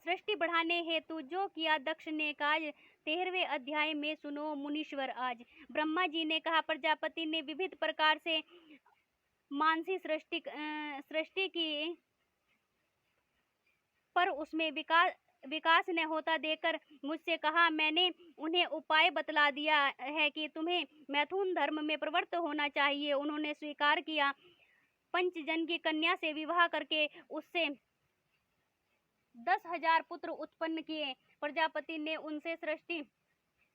सृष्टि बढ़ाने हेतु जो किया दक्ष ने काज, 13वें अध्याय में सुनो मुनीश्वर आज। ब्रह्मा जी ने कहा, प्रजापति ने विविध प्रकार से मानसी सृष्टि की, पर उसमें विकास न होता देखकर मुझसे कहा, मैंने उन्हें उपाय बतला दिया है कि तुम्हें मैथुन धर्म में प्रवृत्त होना चाहिए। उन्होंने स्वीकार किया। पंचजन की कन्या से विवाह करके उससे 10,000 पुत्र उत्पन्न किए। प्रजापति ने उनसे सृष्टि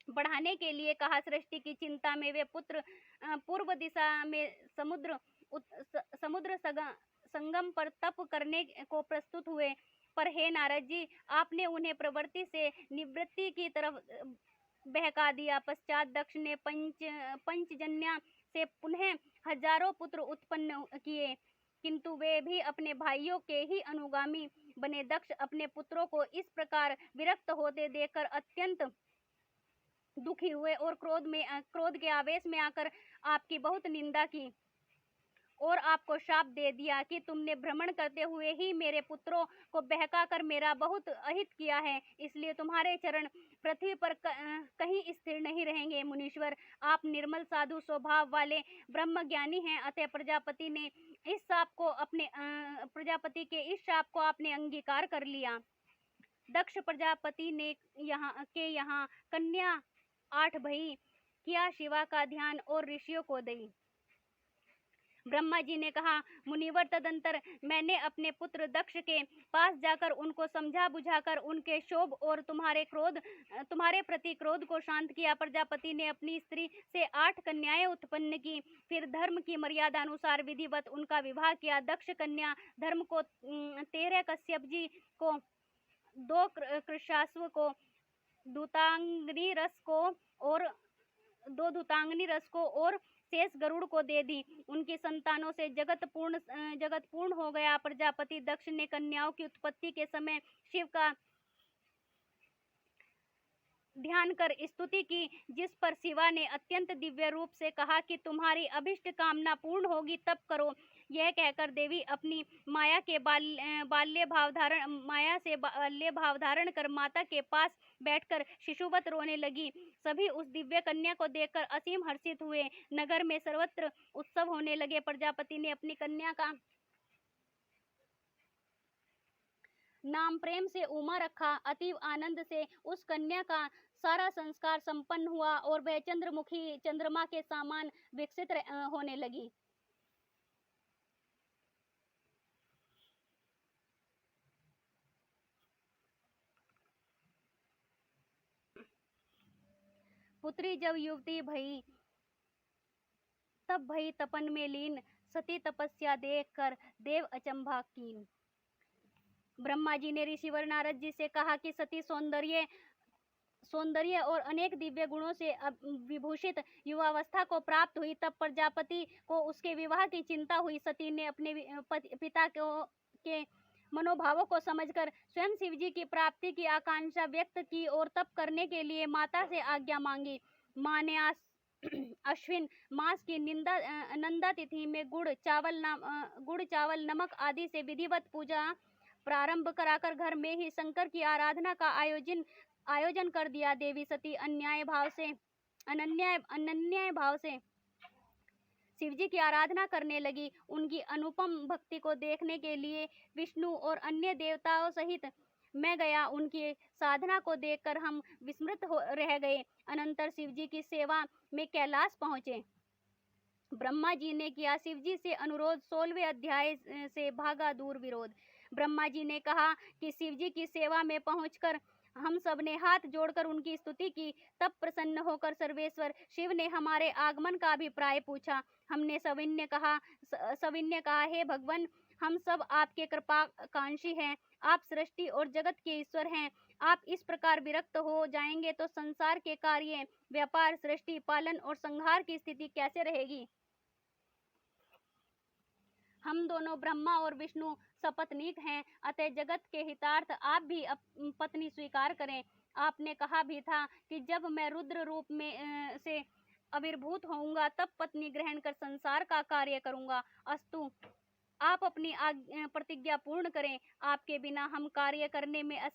बढ़ाने के लिए कहा। सृष्टि की चिंता में वे पुत्र पूर्व दिशा में समुद्र संगम पर तप करने को प्रस्तुत हुए। पर हे नारद जी, आपने उन्हें प्रवृत्ति से निवृत्ति की तरफ बहका दिया। पश्चात दक्ष ने पंचजन्या से पुनः हजारों पुत्र उत्पन्न किए, किंतु वे भी अपने भाइयों के ही अनुगामी बने। दक्ष अपने पुत्रों को इस प्रकार विरक्त होते देखकर अत्यंत दुखी हुए और क्रोध के आवेश में आकर आपकी बहुत निंदा की और आपको शाप दे दिया कि तुमने भ्रमण करते हुए ही मेरे पुत्रों को बहका कर मेरा बहुत अहित किया है, इसलिए तुम्हारे चरण पृथ्वी पर कहीं स्थिर नहीं रहेंगे। मुनीश्वर, आप निर्मल साधु स्वभाव वाले ब्रह्म ज्ञानी हैं, अतः प्रजापति के इस शाप को आपने अंगीकार कर लिया। दक्ष प्रजापति ने यहाँ कन्या 8 भई, किया शिवा का ध्यान और ऋषियों को दी। ब्रह्मा जी ने कहा, मुनिवर, तदंतर मैंने अपने पुत्र दक्ष के पास जाकर उनको समझा बुझाकर उनके शोभ और तुम्हारे प्रति क्रोध को शांत किया। प्रजापति ने अपनी स्त्री से 8 कन्याएं उत्पन्न की, फिर धर्म की मर्यादा अनुसार विधिवत उनका विवाह किया। दक्ष कन्या धर्म को 13, कश्यप जी को 2, कृशाश्व को दूतांगनी रस को और शेष गरुड़ को दे दी। उनकी संतानों से जगत पूर्ण हो गया। प्रजापति दक्ष ने कन्याओं की उत्पत्ति के समय शिव का ध्यान कर स्तुति की, जिस पर शिवा ने अत्यंत दिव्य रूप से कहा कि तुम्हारी अभिष्ट कामना पूर्ण होगी, तब करो। यह कहकर देवी अपनी माया से बाल्य भाव धारण कर माता के पास बैठकर शिशुवत रोने लगी। सभी उस दिव्य कन्या को देखकर असीम हर्षित हुए। नगर में सर्वत्र उत्सव होने लगे। प्रजापति ने अपनी कन्या का नाम प्रेम से उमा रखा। अतीव आनंद से उस कन्या का सारा संस्कार संपन्न हुआ और वह चंद्रमुखी चंद्रमा के समान विकसित होने लगी। पुत्री जब युवती भई, तब भई तपन में लीन, सती तपस्या देख कर देव अचंभा कीन। ब्रह्मा जी ने ऋषिवर नारद जी से कहा कि सती सौंदर्य और अनेक दिव्य गुणों से विभूषित युवावस्था को प्राप्त हुई। तब प्रजापति को उसके विवाह की चिंता हुई। सती ने अपने पिता के मनोभावों को समझकर स्वयं शिव जी की प्राप्ति की आकांक्षा व्यक्त की और तप करने के लिए माता से आज्ञा मांगी। मां ने अश्विन मास की नंदा तिथि में गुड़ चावल नमक आदि से विधिवत पूजा प्रारंभ कराकर घर में ही शंकर की आराधना का आयोजन कर दिया। देवी सती अनन्य भाव से शिव जी की आराधना करने लगी। उनकी अनुपम भक्ति को देखने के लिए विष्णु और अन्य देवताओं सहित मैं गया। उनकी साधना को देखकर हम विस्मृत रह गए। अनंतर शिव जी की सेवा में कैलाश पहुंचे। ब्रह्मा जी ने किया शिव जी से अनुरोध। 16वें अध्याय से भागा दूर विरोध। ब्रह्मा जी ने कहा कि शिव जी की सेवा में पहुंचकर हम सब ने हाथ जोड़कर उनकी स्तुति की। तब प्रसन्न होकर सर्वेश्वर शिव ने हमारे आगमन का अभिप्राय पूछा। हमने सविनय कहा, हे भगवान, हम सब आपके कृपा कांक्षी हैं। आप सृष्टि और जगत के ईश्वर हैं। आप इस प्रकार विरक्त हो जाएंगे तो संसार के कार्य, व्यापार, सृष्टि, पालन और संहार की स्थिति कैसे रहेगी। हम दोनों ब्रह्मा और विष्णु सपत्नीक हैं, अतः जगत के हितार्थ आप भी पत्नी स्वीकार करें। आपने कहा भी था कि जब मैं रुद्र रूप में से आविर्भूत होऊंगा तब पत्नी ग्रहण कर संसार का कार्य करूंगा। अस्तु, आप अपनी प्रतिज्ञा पूर्ण करें, आपके बिना हम कार्य करने में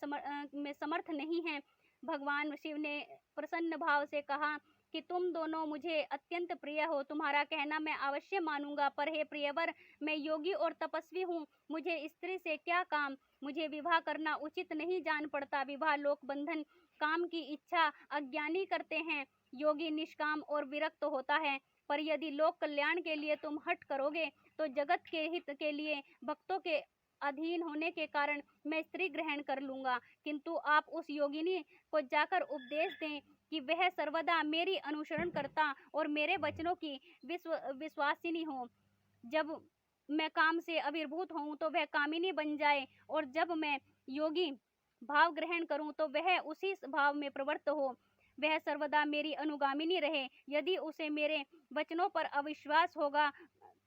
समर्थ नहीं हैं। भगवान शिव ने प्रसन्न भाव से कहा कि तुम दोनों मुझे अत्यंत प्रिय हो, तुम्हारा कहना मैं अवश्य मानूंगा, पर हे प्रियवर, मैं योगी और तपस्वी हूँ, मुझे स्त्री से क्या काम, मुझे विवाह करना उचित नहीं जान पड़ता। विवाह लोक बंधन, काम की इच्छा अज्ञानी करते हैं, योगी निष्काम और विरक्त होता है। पर यदि लोक कल्याण के लिए तुम हट करोगे तो जगत के हित के लिए भक्तों के अधीन होने के कारण मैं स्त्री ग्रहण कर लूंगा, किंतु आप उस योगिनी को जाकर उपदेश दें कि वह सर्वदा मेरी अनुसरण करता और मेरे वचनों की विश्वासिनी हो। जब मैं काम से अभिभूत हूँ तो वह कामिनी बन जाए, और जब मैं योगी भाव ग्रहण करूं तो वह उसी भाव में प्रवृत्त हो। वह सर्वदा मेरी अनुगामिनी रहे। यदि उसे मेरे वचनों पर अविश्वास होगा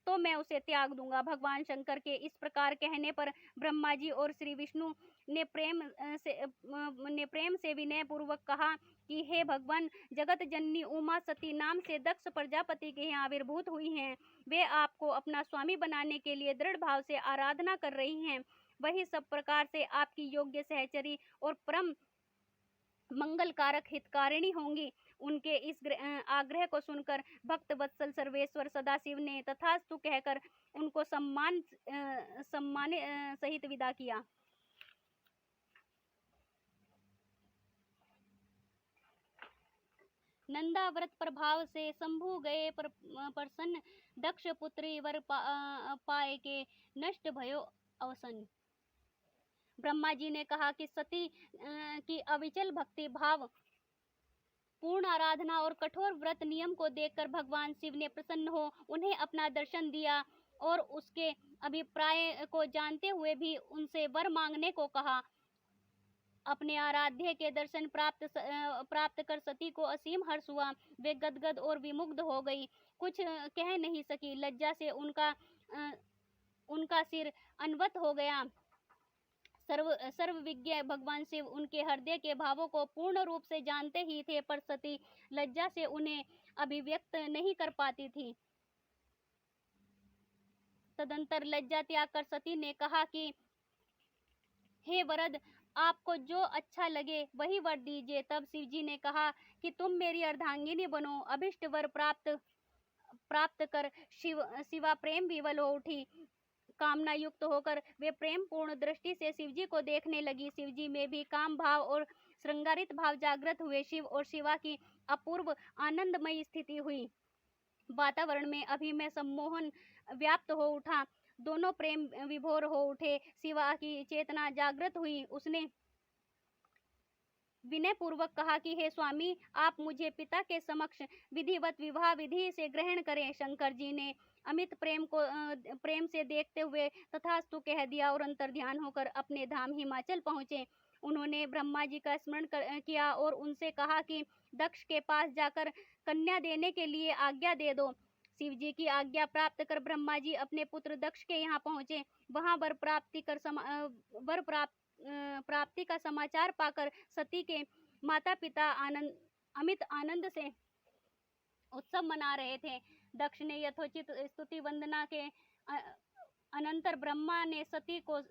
तो मैं उसे त्याग दूंगा। भगवान शंकर के इस प्रकार कहने पर ब्रह्मा जी और श्री विष्णु ने प्रेम से विनय पूर्वक कहा कि हे भगवान, जगत जननी उमा सती नाम से दक्ष प्रजापति के यहाँ आविर्भूत हुई हैं। वे आपको अपना स्वामी बनाने के लिए दृढ़ भाव से आराधना कर रही हैं। वही सब प्रकार से आपकी योग्य सहचरी और परम मंगल कारक हितकारिणी होंगी। उनके इस आग्रह को सुनकर भक्त वत्सल सर्वेश्वर सदाशिव ने तथास्तु कहकर उनको सम्मान सहित विदा किया। नंदाव्रत प्रभाव से शंभु गए प्रसन्न, दक्ष पुत्री वर पाए के नष्ट भयो अवसन। ब्रह्मा जी ने कहा कि सती की अविचल भक्ति भाव, पूर्ण आराधना और कठोर व्रत नियम को देखकर भगवान शिव ने प्रसन्न हो उन्हें अपना दर्शन दिया और उसके अभिप्राय को जानते हुए भी उनसे वर मांगने को कहा। अपने आराध्य के दर्शन प्राप्त कर सती को असीम हर्ष हुआ। वे गदगद और विमुग्ध हो गई, कुछ कह नहीं सकी। लज्जा से उनका सिर अनवत हो गया। सर्वविज्ञ भगवान शिव उनके हृदय के भावों को पूर्ण रूप से जानते ही थे, पर सती लज्जा से उन्हें अभिव्यक्त नहीं कर पाती थी। तदंतर लज्जा त्याग कर सती ने कहा कि हे वरद, आपको जो अच्छा लगे वही वर दीजिए। तब शिवजी ने कहा कि तुम मेरी अर्धांगिनी बनो। अभिष्ट वर प्राप्त कर शिवा प्रेम विवल हो उठी। कामना युक्त होकर वे प्रेम पूर्ण दृष्टि से शिवजी को देखने लगी। शिवजी में भी काम भाव और श्रृंगारित भाव जागृत हुए। शिव और शिवा की अपूर्व आनंदमयी स्थिति हुई। वातावरण में अभिमय सम्मोहन व्याप्त हो उठा। दोनों प्रेम विभोर हो उठे। शिवा की चेतना जागृत हुई। उसने विनय पूर्वक कहा कि हे स्वामी, आप मुझे पिता के समक्ष विधिवत विवाह विधि से ग्रहण करें। शंकर जी ने अमित प्रेम से देखते हुए तथास्तु कह दिया और अंतर्ध्यान होकर अपने धाम हिमाचल पहुंचे। उन्होंने ब्रह्मा जी का स्मरण किया और उनसे कहा कि दक्ष के पास जाकर कन्या देने के लिए आज्ञा दे दो। शिव जी की आज्ञा प्राप्त कर ब्रह्मा जी अपने पुत्र दक्ष के यहाँ पहुंचे। वहां वर प्राप्ति का समाचार पाकर सती के माता पिता अमित आनंद से उत्सव मना रहे थे। दक्ष ने यथोचित स्तुति वंदना के अनंतर ब्रह्मा ने सती को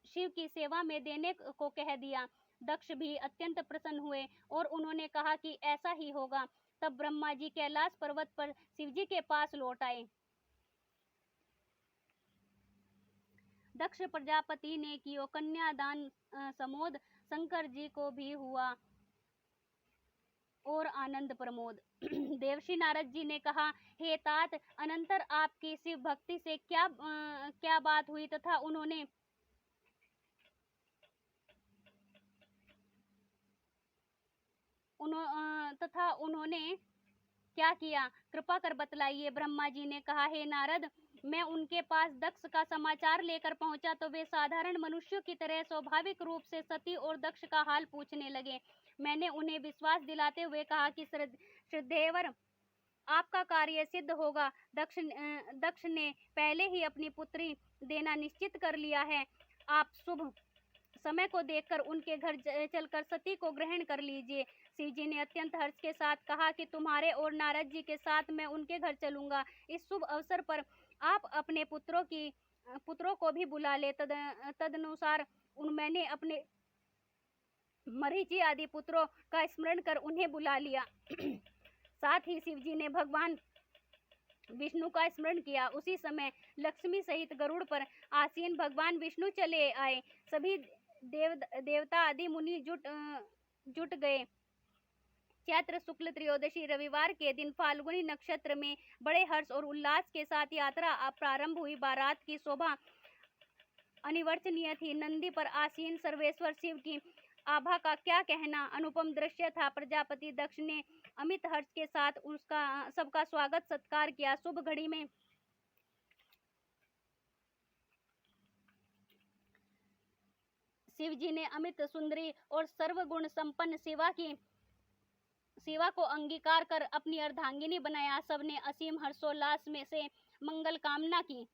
शिव की सेवा में देने को कह दिया। दक्ष भी अत्यंत प्रसन्न हुए और उन्होंने कहा कि ऐसा ही होगा। तब ब्रह्मा जी कैलाश पर्वत पर शिवजी के पास लौट आए। दक्ष प्रजापति ने कियो कन्यादान समोद, शंकर जी को भी हुआ और आनंद प्रमोद। देवर्षि नारद जी ने कहा, हे तात, अनंतर आपकी शिव भक्ति से क्या बात हुई तथा उन्होंने क्या किया, कृपा कर बतलाइए। ब्रह्मा जी ने कहा, हे नारद, मैं उनके पास दक्ष का समाचार लेकर पहुंचा तो वे साधारण मनुष्यों की तरह स्वाभाविक रूप से सती और दक्ष का हाल पूछने लगे। मैंने उन्हें विश्वास दिलाते हुए कहा कि श्रद्धेवर, आपका कार्य सिद्ध होगा। दक्ष ने पहले ही अपनी पुत्री देना निश्चित कर लिया है। आप शुभ समय को देखकर उनके घर चलकर सती को ग्रहण कर लीजिए। शिव जी ने अत्यंत हर्ष के साथ कहा कि तुम्हारे और नारद जी के साथ मैं उनके घर चलूंगा। इस शुभ अवसर पर आप अपने पुत्रों की पुत्रों को भी बुला ले। तदनुसार मैंने अपने मरीचि आदि पुत्रों का स्मरण कर उन्हें बुला लिया। साथ ही शिव जी ने भगवान विष्णु का स्मरण किया। उसी समय लक्ष्मी सहित गरुड़ पर आसीन भगवान विष्णु चले आए। सभी देवता आदि मुनि जुट गए। चैत्र शुक्ल त्रयोदशी रविवार के दिन फाल्गुनी नक्षत्र में बड़े हर्ष और उल्लास के साथ यात्रा प्रारंभ हुई। बारात की शोभा अनिवर्चनीय थी। नंदी पर आसीन सर्वेश्वर शिव की आभा का क्या कहना, अनुपम दृश्य था। प्रजापति दक्ष ने अमित हर्ष के साथ उसका सबका स्वागत सत्कार किया। शुभ घड़ी में शिव जी ने अमित सुंदरी और सर्वगुण संपन्न सेवा को अंगीकार कर अपनी अर्धांगिनी बनाया। सबने असीम हर्षोल्लास में से मंगल कामना की।